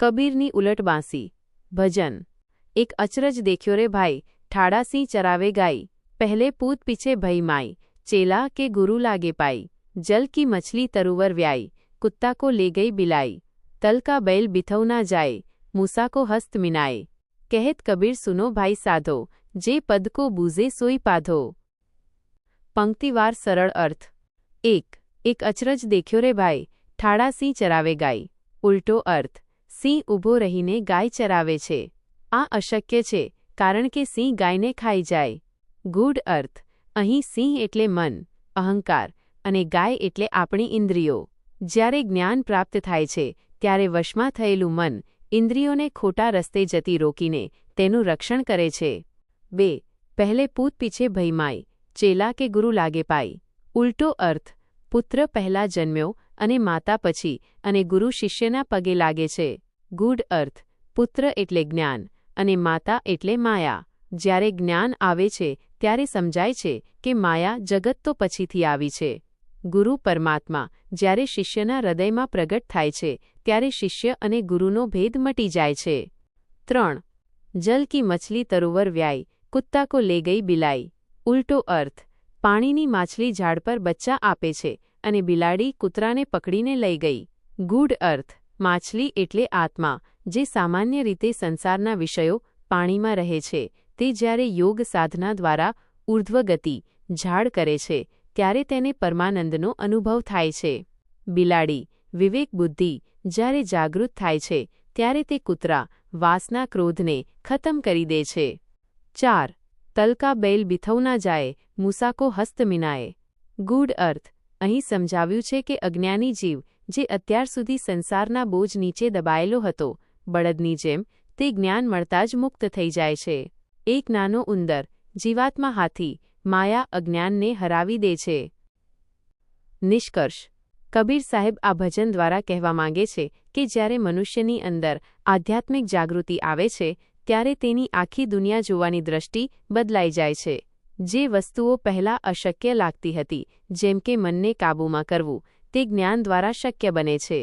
કબીરની ઉલટ બાંસી ભજન। એક અચરજ દેખ્યો રે ભાઈ, ઠાડા સિંહ ચરાવે ગાઈ। पहले पूत पीछे भई माई, चेला के गुरु लागे पाई। जल की मछली तरुवर व्याई, कुत्ता को ले गई बिलाई। तल का बैल बिथौ ना जाए, मूसा को हस्त मिनाए। कहत कबीर सुनो भाई साधो, जे पद को बूझे सोई पाधो। पंक्तिवार सरल अर्थ। एक अचरज देख्यो रे भाई, ઠાડા સિંહ ચરાવે ગાય। ઉલટો અર્થ, સિંહ ઊભો રહીને ગાય ચરાવે છે। આ અશક્ય છે, કારણ કે સિંહ ગાયને ખાઈ જાય। ગૂઢ અર્થ, અહીં સિંહ એટલે મન, અહંકાર અને ગાય એટલે આપણી ઇન્દ્રિયો। જ્યારે જ્ઞાન પ્રાપ્ત થાય છે, ત્યારે વશમાં થયેલું મન ઇન્દ્રિયોને ખોટા રસ્તે જતી રોકીને તેનું રક્ષણ કરે છે। 2 પહેલે પૂત પીછે ભઈ માય, ચેલા કે ગુરુ લાગે પાઈ। ઉલટો અર્થ, પુત્ર પહેલા જન્મ્યો અને માતા પછી અને ગુરુ શિષ્યના પગે લાગે છે। ગૂઢ અર્થ, પુત્ર એટલે જ્ઞાન અને માતા એટલે માયા। જ્યારે જ્ઞાન આવે છે ત્યારે સમજાય છે કે માયા જગત તો પછીથી આવી છે। ગુરુ પરમાત્મા જ્યારે શિષ્યના હૃદયમાં પ્રગટ થાય છે ત્યારે શિષ્ય અને ગુરુનો ભેદ મટી જાય છે। 3 જલ કી મછલી તરુવર વ્યાઈ, કુત્તા કો લે ગઈ બિલાઈ। ઉલટો અર્થ, પાણીની માછલી ઝાડ પર બચ્ચા આપે છે અને બિલાડી કૂતરાને પકડીને લઈ ગઈ। ગૂઢ અર્થ, માછલી એટલે આત્મા, જે સામાન્ય રીતે સંસારના વિષયો પાણીમાં રહે છે, તે જ્યારે યોગ સાધના દ્વારા ઉર્ધ્વગતિ ઝાડ કરે છે ત્યારે તેને પરમાનંદનો અનુભવ થાય છે। બિલાડી વિવેક બુદ્ધિ જ્યારે જાગૃત થાય છે ત્યારે તે કૂતરા વાસના ક્રોધને ખતમ કરી દે છે। 4 તલ કા बैल बिथौ ना जाए, मूसा को हस्त मिनाए। ગૂઢ અર્થ, અહીં સમજાવ્યું છે કે અજ્ઞાની જીવ જે અત્યાર સુધી સંસારના બોજ નીચે દબાયેલો હતો, બળદની જેમ તે જ્ઞાન મળતા જ મુક્ત થઈ જાય છે। એક નાનો ઉંદર, જીવાત્મા હાથી, માયા અજ્ઞાનને હરાવી દે છે। નિષ્કર્ષ, કબીર સાહેબ આ ભજન દ્વારા કહેવા માંગે છે કે જ્યારે મનુષ્યની અંદર આધ્યાત્મિક જાગૃતિ આવે છે ત્યારે તેની આખી દુનિયા જોવાની દ્રષ્ટિ બદલાઈ જાય છે। જે વસ્તુઓ પહેલાં અશક્ય લાગતી હતી, જેમ કે મનને કાબૂમાં કરવું, તે જ્ઞાન દ્વારા શક્ય બને છે।